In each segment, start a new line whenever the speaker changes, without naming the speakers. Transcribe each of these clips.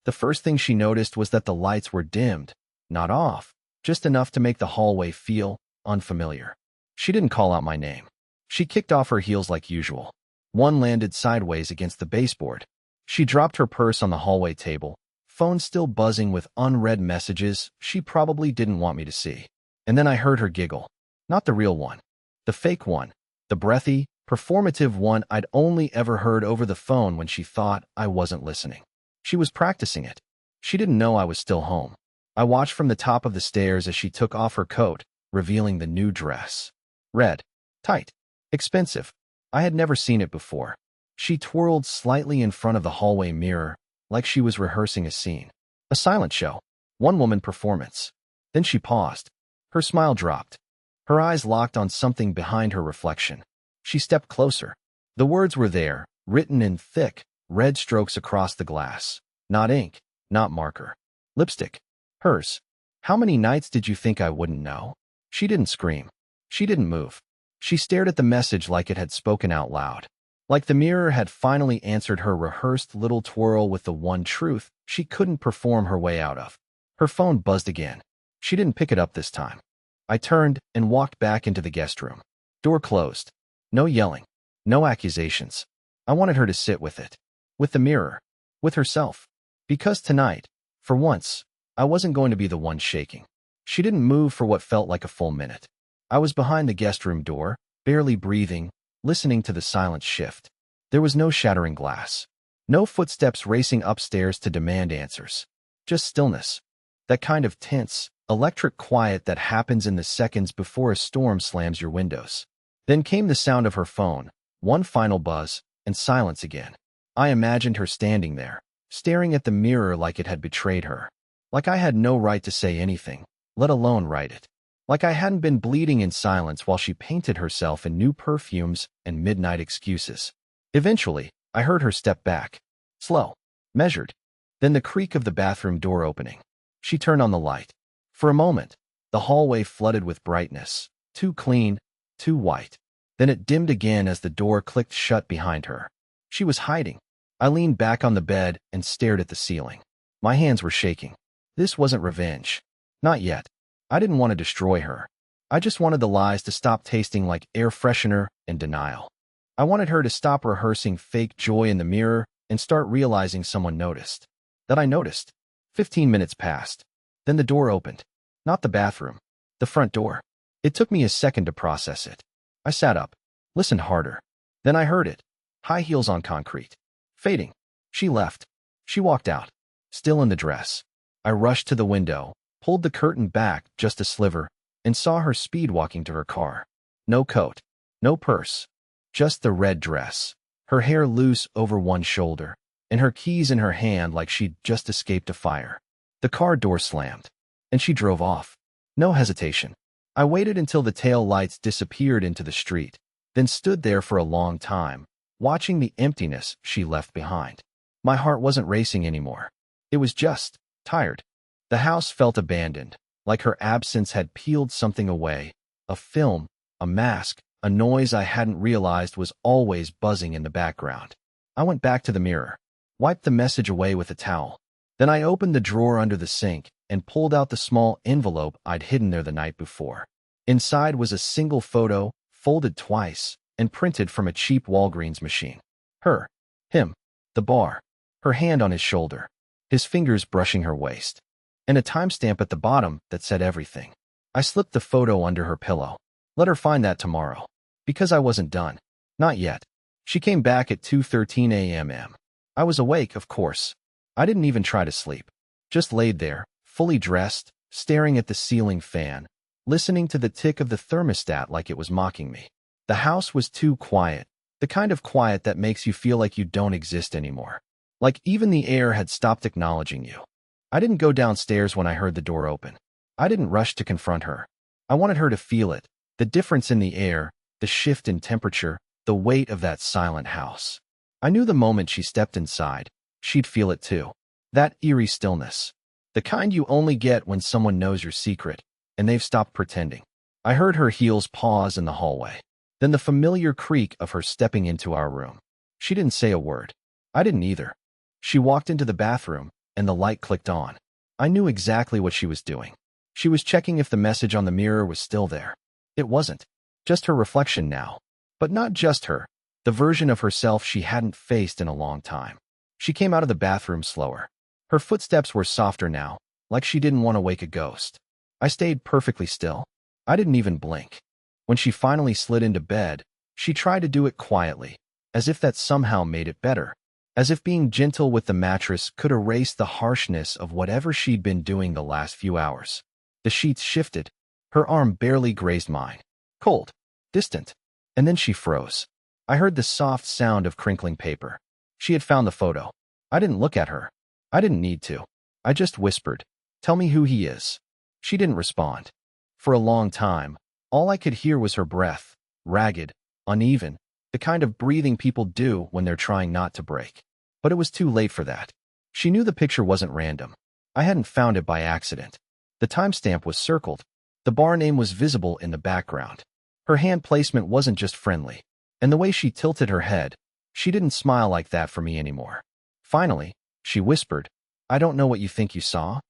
The first thing she noticed was that the lights were dimmed, not off, just enough to make the hallway feel unfamiliar. She didn't call out my name. She kicked off her heels like usual. One landed sideways against the baseboard. She dropped her purse on the hallway table, phone still buzzing with unread messages she probably didn't want me to see. And then I heard her giggle. Not the real one. The fake one. The breathy, performative one I'd only ever heard over the phone when she thought I wasn't listening. She was practicing it. She didn't know I was still home. I watched from the top of the stairs as she took off her coat, revealing the new dress. Red. Tight. Expensive. I had never seen it before. She twirled slightly in front of the hallway mirror, like she was rehearsing a scene. A silent show. One-woman performance. Then she paused. Her smile dropped. Her eyes locked on something behind her reflection. She stepped closer. The words were there, written in thick, red strokes across the glass. Not ink, not marker. Lipstick. Hers. How many nights did you think I wouldn't know? She didn't scream. She didn't move. She stared at the message like it had spoken out loud. Like the mirror had finally answered her rehearsed little twirl with the one truth she couldn't perform her way out of. Her phone buzzed again. She didn't pick it up this time. I turned and walked back into the guest room. Door closed. No yelling. No accusations. I wanted her to sit with it. With the mirror. With herself. Because tonight, for once, I wasn't going to be the one shaking. She didn't move for what felt like a full minute. I was behind the guest room door, barely breathing, listening to the silence shift. There was no shattering glass. No footsteps racing upstairs to demand answers. Just stillness. That kind of tense, electric quiet that happens in the seconds before a storm slams your windows. Then came the sound of her phone, one final buzz, and silence again. I imagined her standing there, staring at the mirror like it had betrayed her. Like I had no right to say anything, let alone write it. Like I hadn't been bleeding in silence while she painted herself in new perfumes and midnight excuses. Eventually, I heard her step back. Slow. Measured. Then the creak of the bathroom door opening. She turned on the light. For a moment, the hallway flooded with brightness. Too clean, too white. Then it dimmed again as the door clicked shut behind her. She was hiding. I leaned back on the bed and stared at the ceiling. My hands were shaking. This wasn't revenge. Not yet. I didn't want to destroy her. I just wanted the lies to stop tasting like air freshener and denial. I wanted her to stop rehearsing fake joy in the mirror and start realizing someone noticed. That I noticed. 15 minutes passed. Then the door opened. Not the bathroom. The front door. It took me a second to process it. I sat up. Listened harder. Then I heard it. High heels on concrete. Fading. She left. She walked out. Still in the dress. I rushed to the window, pulled the curtain back just a sliver, and saw her speed walking to her car. No coat. No purse. Just the red dress. Her hair loose over one shoulder, and her keys in her hand like she'd just escaped a fire. The car door slammed, and she drove off. No hesitation. I waited until the tail lights disappeared into the street, then stood there for a long time, watching the emptiness she left behind. My heart wasn't racing anymore. It was just tired. The house felt abandoned, like her absence had peeled something away, a film, a mask, a noise I hadn't realized was always buzzing in the background. I went back to the mirror, wiped the message away with a towel. Then I opened the drawer under the sink and pulled out the small envelope I'd hidden there the night before. Inside was a single photo, folded twice, and printed from a cheap Walgreens machine. Her, him, the bar, her hand on his shoulder, his fingers brushing her waist, and a timestamp at the bottom that said everything. I slipped the photo under her pillow. Let her find that tomorrow. Because I wasn't done. Not yet. She came back at 2:13 a.m. I was awake, of course. I didn't even try to sleep. Just laid there, fully dressed, staring at the ceiling fan, listening to the tick of the thermostat like it was mocking me. The house was too quiet, the kind of quiet that makes you feel like you don't exist anymore. Like even the air had stopped acknowledging you. I didn't go downstairs when I heard the door open. I didn't rush to confront her. I wanted her to feel it, the difference in the air, the shift in temperature, the weight of that silent house. I knew the moment she stepped inside, she'd feel it too. That eerie stillness. The kind you only get when someone knows your secret, and they've stopped pretending. I heard her heels pause in the hallway. Then the familiar creak of her stepping into our room. She didn't say a word. I didn't either. She walked into the bathroom, and the light clicked on. I knew exactly what she was doing. She was checking if the message on the mirror was still there. It wasn't. Just her reflection now. But not just her. The version of herself she hadn't faced in a long time. She came out of the bathroom slower. Her footsteps were softer now, like she didn't want to wake a ghost. I stayed perfectly still. I didn't even blink. When she finally slid into bed, she tried to do it quietly, as if that somehow made it better. As if being gentle with the mattress could erase the harshness of whatever she'd been doing the last few hours. The sheets shifted. Her arm barely grazed mine. Cold. Distant. And then she froze. I heard the soft sound of crinkling paper. She had found the photo. I didn't look at her. I didn't need to. I just whispered, "Tell me who he is." She didn't respond. For a long time, all I could hear was her breath, ragged, uneven, the kind of breathing people do when they're trying not to break. But it was too late for that. She knew the picture wasn't random. I hadn't found it by accident. The timestamp was circled. The bar name was visible in the background. Her hand placement wasn't just friendly. And the way she tilted her head, she didn't smile like that for me anymore. Finally, she whispered, "I don't know what you think you saw."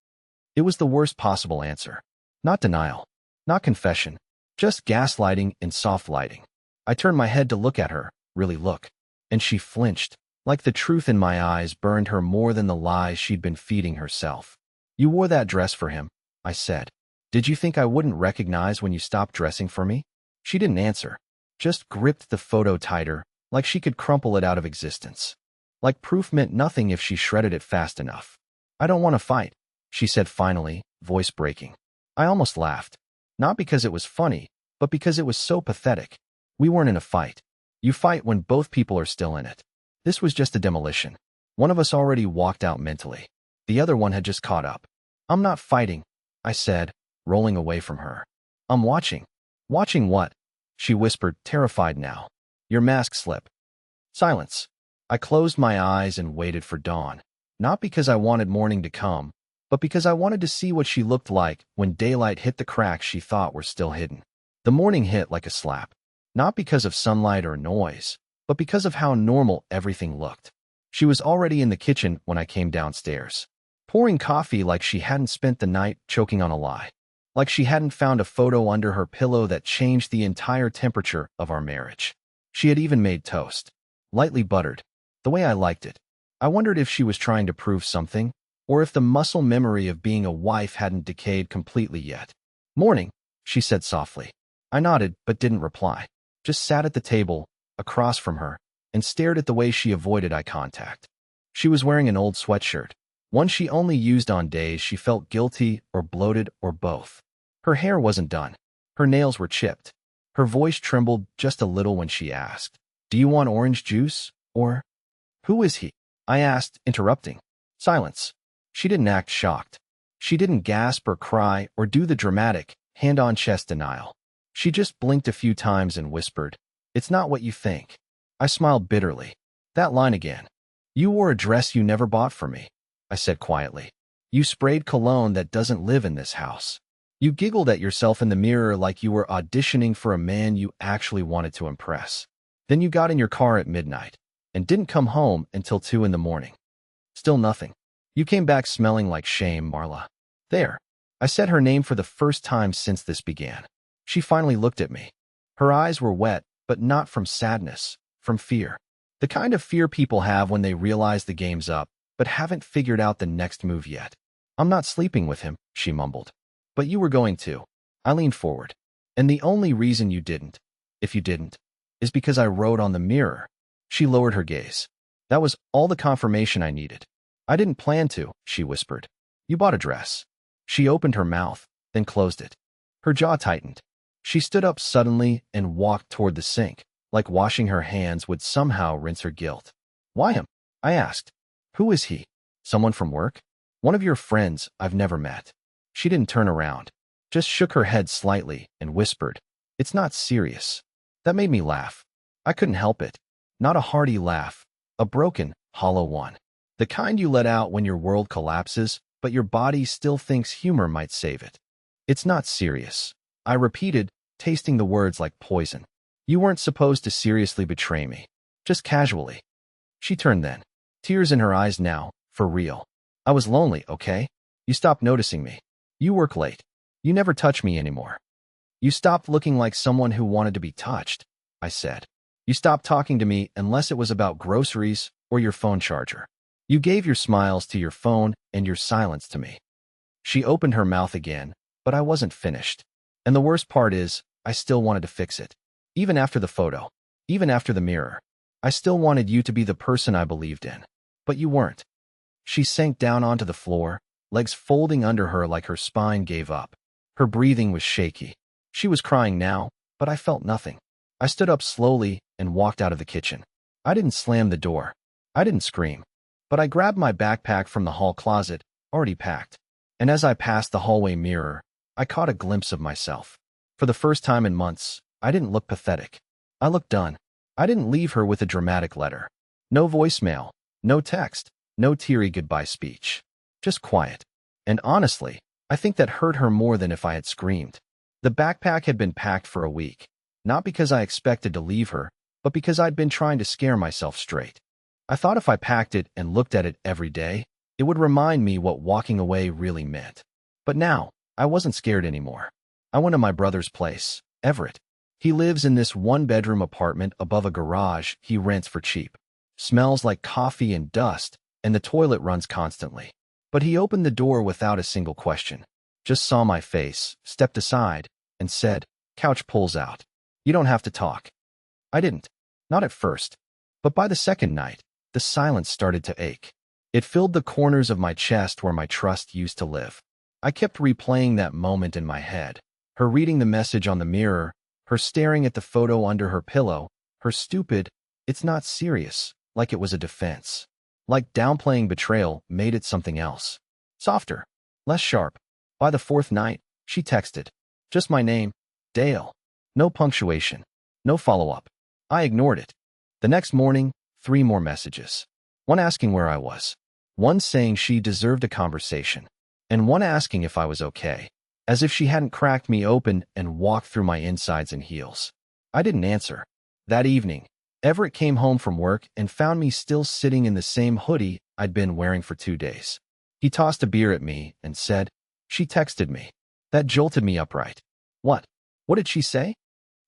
It was the worst possible answer. Not denial. Not confession. Just gaslighting and soft lighting. I turned my head to look at her, really look. And she flinched, like the truth in my eyes burned her more than the lies she'd been feeding herself. "You wore that dress for him," I said. "Did you think I wouldn't recognize when you stopped dressing for me?" She didn't answer. Just gripped the photo tighter, like she could crumple it out of existence. Like proof meant nothing if she shredded it fast enough. "I don't want to fight," she said finally, voice breaking. I almost laughed. Not because it was funny, but because it was so pathetic. We weren't in a fight. You fight when both people are still in it. This was just a demolition. One of us already walked out mentally. The other one had just caught up. "I'm not fighting," I said, rolling away from her. "I'm watching." "Watching what?" she whispered, terrified now. "Your mask slip." Silence. I closed my eyes and waited for dawn. Not because I wanted morning to come, but because I wanted to see what she looked like when daylight hit the cracks she thought were still hidden. The morning hit like a slap. Not because of sunlight or noise, but because of how normal everything looked. She was already in the kitchen when I came downstairs, pouring coffee like she hadn't spent the night choking on a lie. Like she hadn't found a photo under her pillow that changed the entire temperature of our marriage. She had even made toast. Lightly buttered. The way I liked it. I wondered if she was trying to prove something, or if the muscle memory of being a wife hadn't decayed completely yet. "Morning," she said softly. I nodded, but didn't reply. Just sat at the table, across from her, and stared at the way she avoided eye contact. She was wearing an old sweatshirt, one she only used on days she felt guilty or bloated or both. Her hair wasn't done. Her nails were chipped. Her voice trembled just a little when she asked, "Do you want orange juice, or—" "Who is he?" I asked, interrupting. Silence. She didn't act shocked. She didn't gasp or cry or do the dramatic, hand-on-chest denial. She just blinked a few times and whispered, "It's not what you think." I smiled bitterly. That line again. "You wore a dress you never bought for me," I said quietly. "You sprayed cologne that doesn't live in this house. You giggled at yourself in the mirror like you were auditioning for a man you actually wanted to impress. Then you got in your car at midnight and didn't come home until 2 in the morning. Still nothing. You came back smelling like shame, Marla." There. I said her name for the first time since this began. She finally looked at me. Her eyes were wet, but not from sadness, from fear. The kind of fear people have when they realize the game's up, but haven't figured out the next move yet. "I'm not sleeping with him," she mumbled. "But you were going to." I leaned forward. "And the only reason you didn't, if you didn't, is because I wrote on the mirror." She lowered her gaze. "That was all the confirmation I needed." "I didn't plan to," she whispered. "You bought a dress." She opened her mouth, then closed it. Her jaw tightened. She stood up suddenly and walked toward the sink, like washing her hands would somehow rinse her guilt. "Why him?" I asked. "Who is he? Someone from work? One of your friends I've never met?" She didn't turn around, just shook her head slightly and whispered, "It's not serious." That made me laugh. I couldn't help it. Not a hearty laugh, a broken, hollow one. The kind you let out when your world collapses, but your body still thinks humor might save it. "It's not serious," I repeated, tasting the words like poison. "You weren't supposed to seriously betray me. Just casually." She turned then. Tears in her eyes now, for real. I was lonely, okay? You stopped noticing me. You work late. You never touch me anymore. You stopped looking like someone who wanted to be touched, I said. You stopped talking to me unless it was about groceries or your phone charger. You gave your smiles to your phone and your silence to me. She opened her mouth again, but I wasn't finished. And the worst part is, I still wanted to fix it. Even after the photo, even after the mirror, I still wanted you to be the person I believed in. But you weren't. She sank down onto the floor, legs folding under her like her spine gave up. Her breathing was shaky. She was crying now, but I felt nothing. I stood up slowly and walked out of the kitchen. I didn't slam the door. I didn't scream. But I grabbed my backpack from the hall closet, already packed. And as I passed the hallway mirror, I caught a glimpse of myself. For the first time in months, I didn't look pathetic. I looked done. I didn't leave her with a dramatic letter. No voicemail, no text, no teary goodbye speech. Just quiet. And honestly, I think that hurt her more than if I had screamed. The backpack had been packed for a week, not because I expected to leave her, but because I'd been trying to scare myself straight. I thought if I packed it and looked at it every day, it would remind me what walking away really meant. But now, I wasn't scared anymore. I went to my brother's place, Everett. He lives in this one-bedroom apartment above a garage he rents for cheap. Smells like coffee and dust, and the toilet runs constantly. But he opened the door without a single question. Just saw my face, stepped aside, and said, "Couch pulls out. You don't have to talk." I didn't. Not at first. But by the second night, the silence started to ache. It filled the corners of my chest where my trust used to live. I kept replaying that moment in my head. Her reading the message on the mirror, her staring at the photo under her pillow, her stupid, "It's not serious," like it was a defense. Like downplaying betrayal made it something else. Softer, less sharp. By the fourth night, she texted. Just my name, Dale. No punctuation. No follow-up. I ignored it. The next morning, 3 more messages. One asking where I was. One saying she deserved a conversation. And one asking if I was okay. As if she hadn't cracked me open and walked through my insides and heels. I didn't answer. That evening, Everett came home from work and found me still sitting in the same hoodie I'd been wearing for 2 days. He tossed a beer at me and said, "She texted me." That jolted me upright. What? What did she say?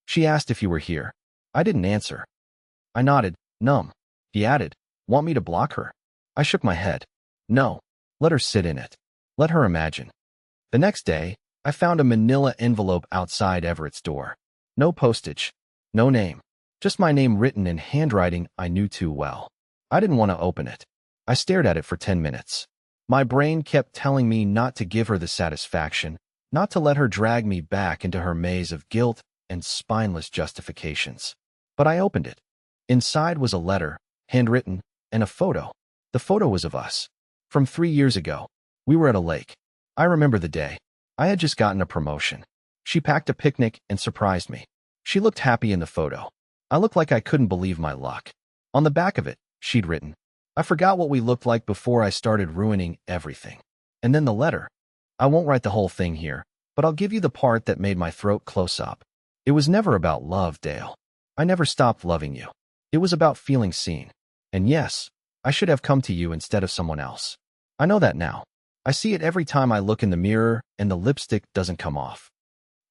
She asked if you were here. I didn't answer. I nodded, numb. He added, "Want me to block her?" I shook my head. No. Let her sit in it. Let her imagine. The next day, I found a manila envelope outside Everett's door. No postage. No name. Just my name written in handwriting I knew too well. I didn't want to open it. I stared at it for 10 minutes. My brain kept telling me not to give her the satisfaction, not to let her drag me back into her maze of guilt and spineless justifications. But I opened it. Inside was a letter, handwritten, and a photo. The photo was of us. From 3 years ago. We were at a lake. I remember the day. I had just gotten a promotion. She packed a picnic and surprised me. She looked happy in the photo. I looked like I couldn't believe my luck. On the back of it, she'd written, "I forgot what we looked like before I started ruining everything." And then the letter. I won't write the whole thing here, but I'll give you the part that made my throat close up. It was never about love, Dale. I never stopped loving you. It was about feeling seen. And yes, I should have come to you instead of someone else. I know that now. I see it every time I look in the mirror and the lipstick doesn't come off.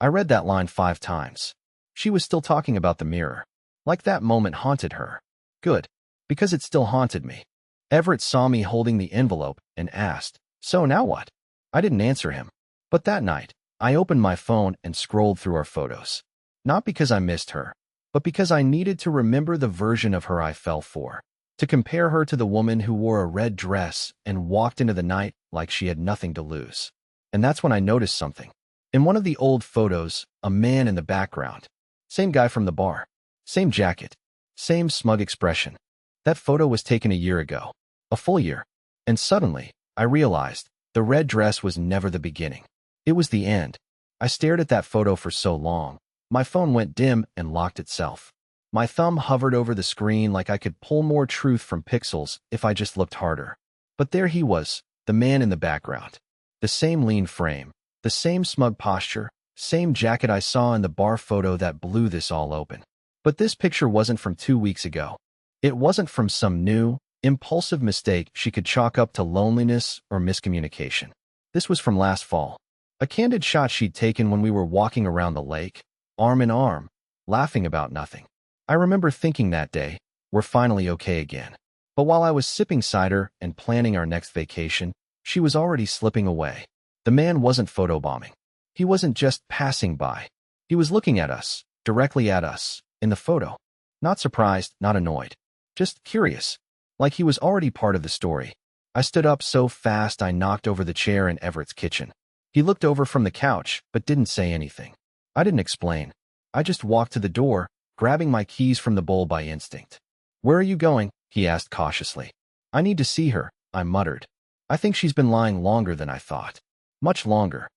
I read that line 5 times. She was still talking about the mirror. Like that moment haunted her. Good, because it still haunted me. Everett saw me holding the envelope and asked, "So now what?" I didn't answer him. But that night, I opened my phone and scrolled through our photos. Not because I missed her, but because I needed to remember the version of her I fell for. To compare her to the woman who wore a red dress and walked into the night like she had nothing to lose. And that's when I noticed something. In one of the old photos, a man in the background. Same guy from the bar. Same jacket. Same smug expression. That photo was taken a year ago. A full year. And suddenly, I realized the red dress was never the beginning. It was the end. I stared at that photo for so long. My phone went dim and locked itself. My thumb hovered over the screen like I could pull more truth from pixels if I just looked harder. But there he was, the man in the background. The same lean frame, the same smug posture, same jacket I saw in the bar photo that blew this all open. But this picture wasn't from 2 weeks ago. It wasn't from some new, impulsive mistake she could chalk up to loneliness or miscommunication. This was from last fall. A candid shot she'd taken when we were walking around the lake, arm in arm, laughing about nothing. I remember thinking that day, we're finally okay again. But while I was sipping cider and planning our next vacation, she was already slipping away. The man wasn't photobombing. He wasn't just passing by. He was looking at us, directly at us, in the photo. Not surprised, not annoyed. Just curious. Like he was already part of the story. I stood up so fast I knocked over the chair in Everett's kitchen. He looked over from the couch, but didn't say anything. I didn't explain. I just walked to the door, grabbing my keys from the bowl by instinct. "Where are you going?" he asked cautiously. "I need to see her," I muttered. "I think she's been lying longer than I thought. Much longer."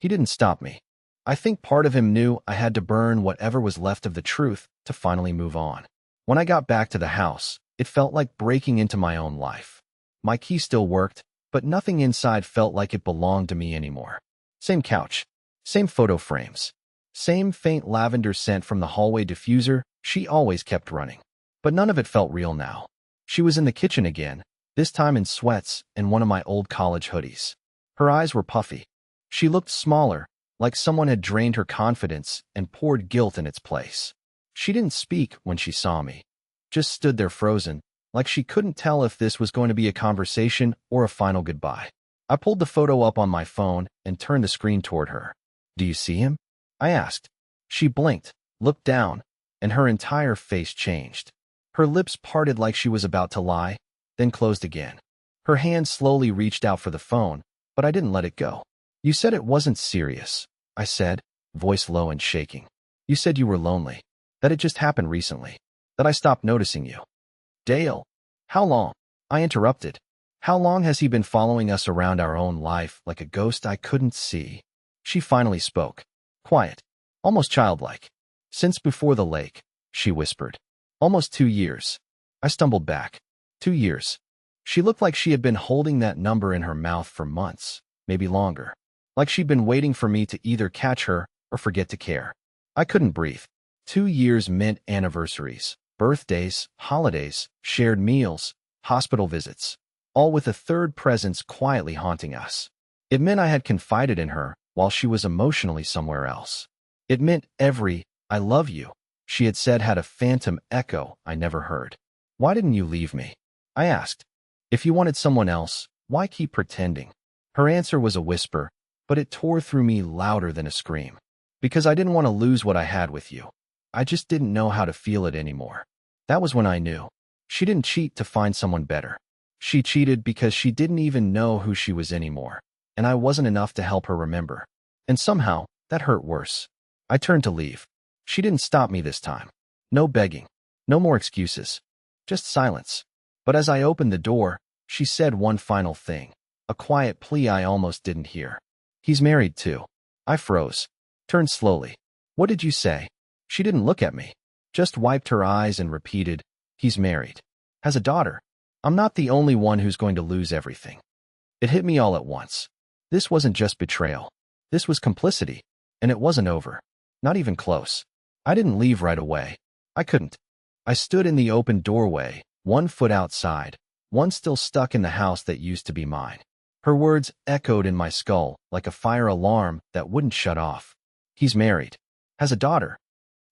He didn't stop me. I think part of him knew I had to burn whatever was left of the truth to finally move on. When I got back to the house, it felt like breaking into my own life. My key still worked, but nothing inside felt like it belonged to me anymore. Same couch, same photo frames, same faint lavender scent from the hallway diffuser she always kept running. But none of it felt real now. She was in the kitchen again, this time in sweats and one of my old college hoodies. Her eyes were puffy. She looked smaller, like someone had drained her confidence and poured guilt in its place. She didn't speak when she saw me, just stood there frozen, like she couldn't tell if this was going to be a conversation or a final goodbye. I pulled the photo up on my phone and turned the screen toward her. "Do you see him?" I asked. She blinked, looked down, and her entire face changed. Her lips parted like she was about to lie, then closed again. Her hand slowly reached out for the phone, but I didn't let it go. "You said it wasn't serious," I said, voice low and shaking. "You said you were lonely, that it just happened recently, that I stopped noticing you." "Dale, how long?" I interrupted. "How long has he been following us around our own life like a ghost I couldn't see?" She finally spoke. Quiet, almost childlike. "Since before the lake," she whispered. "Almost 2 years." I stumbled back. 2 years. She looked like she had been holding that number in her mouth for months, maybe longer. Like she'd been waiting for me to either catch her or forget to care. I couldn't breathe. 2 years meant anniversaries, birthdays, holidays, shared meals, hospital visits, all with a third presence quietly haunting us. It meant I had confided in her while she was emotionally somewhere else. It meant every "I love you" she had said had a phantom echo I never heard. "Why didn't you leave me?" I asked. "If you wanted someone else, why keep pretending?" Her answer was a whisper, but it tore through me louder than a scream. "Because I didn't want to lose what I had with you. I just didn't know how to feel it anymore." That was when I knew. She didn't cheat to find someone better. She cheated because she didn't even know who she was anymore, and I wasn't enough to help her remember. And somehow, that hurt worse. I turned to leave. She didn't stop me this time. No begging. No more excuses. Just silence. But as I opened the door, she said one final thing. A quiet plea I almost didn't hear. "He's married too." I froze. Turned slowly. "What did you say?" She didn't look at me. Just wiped her eyes and repeated, "He's married. Has a daughter. I'm not the only one who's going to lose everything." It hit me all at once. This wasn't just betrayal. This was complicity. And it wasn't over. Not even close. I didn't leave right away. I couldn't. I stood in the open doorway, one foot outside, one still stuck in the house that used to be mine. Her words echoed in my skull like a fire alarm that wouldn't shut off. "He's married. Has a daughter."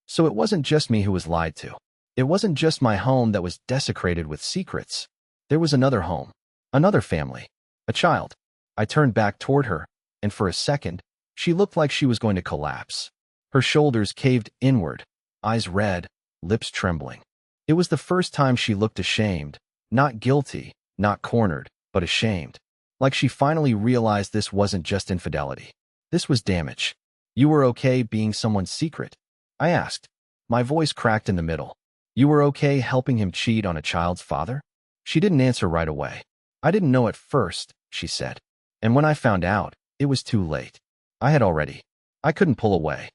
So it wasn't just me who was lied to. It wasn't just my home that was desecrated with secrets. There was another home, another family, a child. I turned back toward her, and for a second, she looked like she was going to collapse. Her shoulders caved inward, eyes red, lips trembling. It was the first time she looked ashamed, not guilty, not cornered, but ashamed. Like she finally realized this wasn't just infidelity. This was damage. "You were okay being someone's secret?" I asked. My voice cracked in the middle. "You were okay helping him cheat on a child's father?" She didn't answer right away. "I didn't know at first," she said. "And when I found out, it was too late. I couldn't pull away.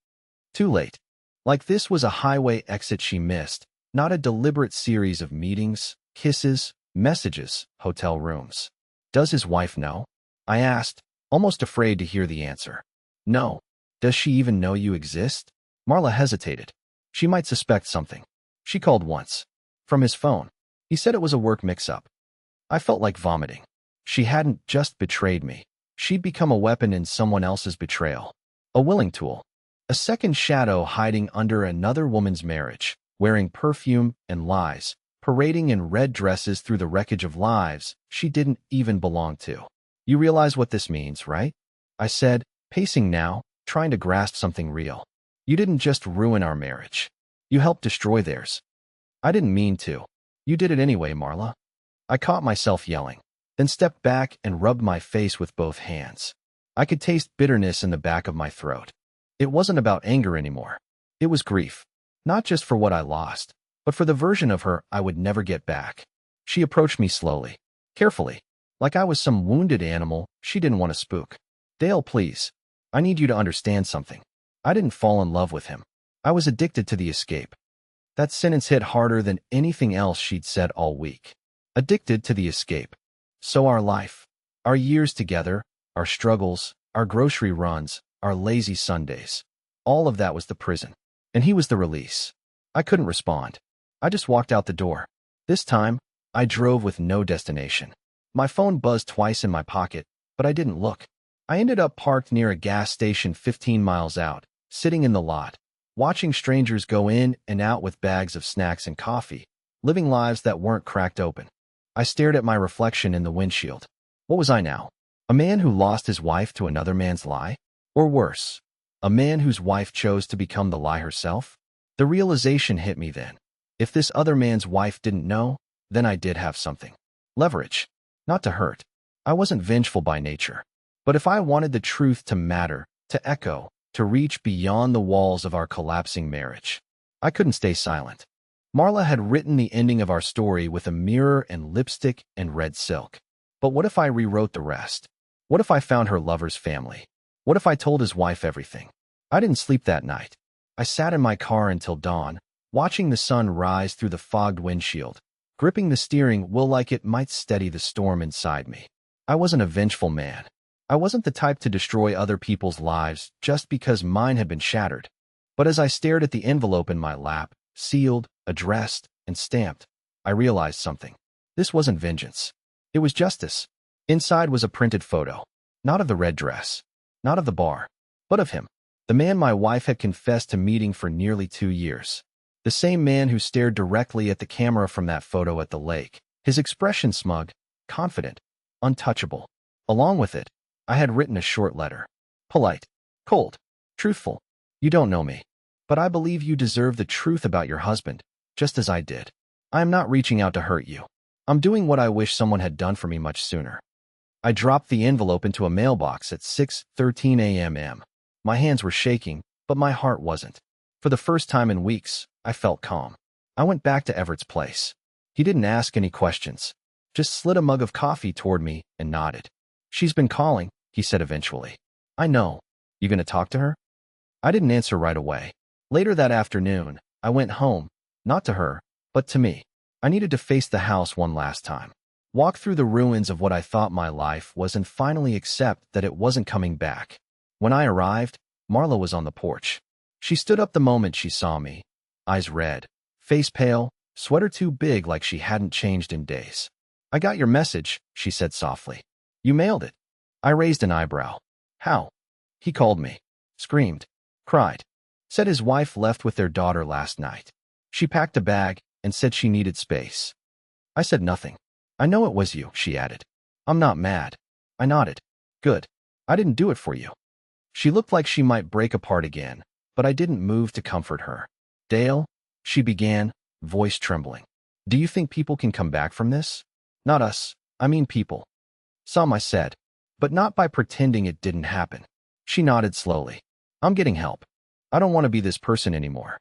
Too late." Like this was a highway exit she missed, not a deliberate series of meetings, kisses, messages, hotel rooms. "Does his wife know?" I asked, almost afraid to hear the answer. "No." "Does she even know you exist?" Marla hesitated. "She might suspect something. She called once. From his phone. He said it was a work mix-up. I felt like vomiting. She hadn't just betrayed me. She'd become a weapon in someone else's betrayal. A willing tool. A second shadow hiding under another woman's marriage, wearing perfume and lies, parading in red dresses through the wreckage of lives she didn't even belong to. You realize what this means, right? I said, pacing now, trying to grasp something real. You didn't just ruin our marriage. You helped destroy theirs. I didn't mean to. You did it anyway, Marla. I caught myself yelling, then stepped back and rubbed my face with both hands. I could taste bitterness in the back of my throat. It wasn't about anger anymore. It was grief, not just for what I lost, but for the version of her I would never get back. She approached me slowly, carefully, like I was some wounded animal she didn't want to spook. Dale, please. I need you to understand something. I didn't fall in love with him. I was addicted to the escape. That sentence hit harder than anything else she'd said all week. Addicted to the escape. So our life, our years together, our struggles, our grocery runs, our lazy Sundays, all of that was the prison. And he was the release. I couldn't respond. I just walked out the door. This time, I drove with no destination. My phone buzzed twice in my pocket, but I didn't look. I ended up parked near a gas station 15 miles out, sitting in the lot, watching strangers go in and out with bags of snacks and coffee, living lives that weren't cracked open. I stared at my reflection in the windshield. What was I now? A man who lost his wife to another man's lie? Or worse, a man whose wife chose to become the lie herself? The realization hit me then. If this other man's wife didn't know, then I did have something. Leverage. Not to hurt. I wasn't vengeful by nature. But if I wanted the truth to matter, to echo, to reach beyond the walls of our collapsing marriage, I couldn't stay silent. Marla had written the ending of our story with a mirror and lipstick and red silk. But what if I rewrote the rest? What if I found her lover's family? What if I told his wife everything? I didn't sleep that night. I sat in my car until dawn, watching the sun rise through the fogged windshield, gripping the steering wheel like it might steady the storm inside me. I wasn't a vengeful man. I wasn't the type to destroy other people's lives just because mine had been shattered. But as I stared at the envelope in my lap, sealed, addressed, and stamped, I realized something. This wasn't vengeance. It was justice. Inside was a printed photo, not of the red dress, not of the bar, but of him, the man my wife had confessed to meeting for nearly 2 years. The same man who stared directly at the camera from that photo at the lake, his expression smug, confident, untouchable. Along with it, I had written a short letter. Polite, cold, truthful. You don't know me, but I believe you deserve the truth about your husband, just as I did. I am not reaching out to hurt you. I'm doing what I wish someone had done for me much sooner. I dropped the envelope into a mailbox at 6:13 a.m. My hands were shaking, but my heart wasn't. For the first time in weeks, I felt calm. I went back to Everett's place. He didn't ask any questions, just slid a mug of coffee toward me and nodded. She's been calling, he said eventually. I know. You gonna talk to her? I didn't answer right away. Later that afternoon, I went home, not to her, but to me. I needed to face the house one last time. Walk through the ruins of what I thought my life was and finally accept that it wasn't coming back. When I arrived, Marla was on the porch. She stood up the moment she saw me, eyes red, face pale, sweater too big like she hadn't changed in days. I got your message, she said softly. You mailed it. I raised an eyebrow. How? He called me, screamed, cried, said his wife left with their daughter last night. She packed a bag and said she needed space. I said nothing. I know it was you, she added. I'm not mad. I nodded. Good. I didn't do it for you. She looked like she might break apart again, but I didn't move to comfort her. Dale, she began, voice trembling. Do you think people can come back from this? Not us. I mean people. Some, I said, but not by pretending it didn't happen. She nodded slowly. I'm getting help. I don't want to be this person anymore.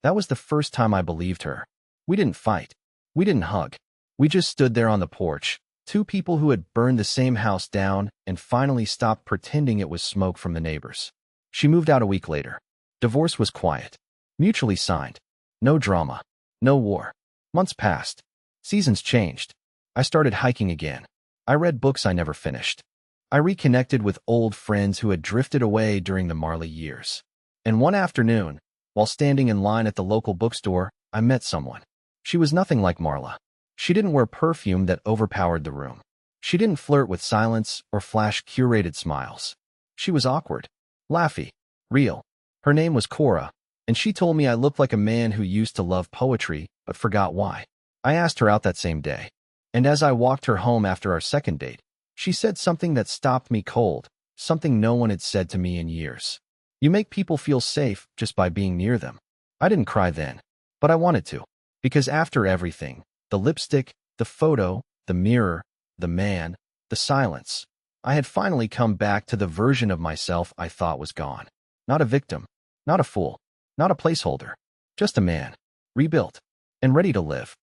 That was the first time I believed her. We didn't fight. We didn't hug. We just stood there on the porch, two people who had burned the same house down and finally stopped pretending it was smoke from the neighbors. She moved out a week later. Divorce was quiet. Mutually signed. No drama. No war. Months passed. Seasons changed. I started hiking again. I read books I never finished. I reconnected with old friends who had drifted away during the Marley years. And one afternoon, while standing in line at the local bookstore, I met someone. She was nothing like Marla. She didn't wear perfume that overpowered the room. She didn't flirt with silence or flash curated smiles. She was awkward, laughy, real. Her name was Cora, and she told me I looked like a man who used to love poetry but forgot why. I asked her out that same day, and as I walked her home after our second date, she said something that stopped me cold, something no one had said to me in years. You make people feel safe just by being near them. I didn't cry then, but I wanted to. Because after everything, the lipstick, the photo, the mirror, the man, the silence, I had finally come back to the version of myself I thought was gone. Not a victim, not a fool, not a placeholder, just a man, rebuilt, and ready to live.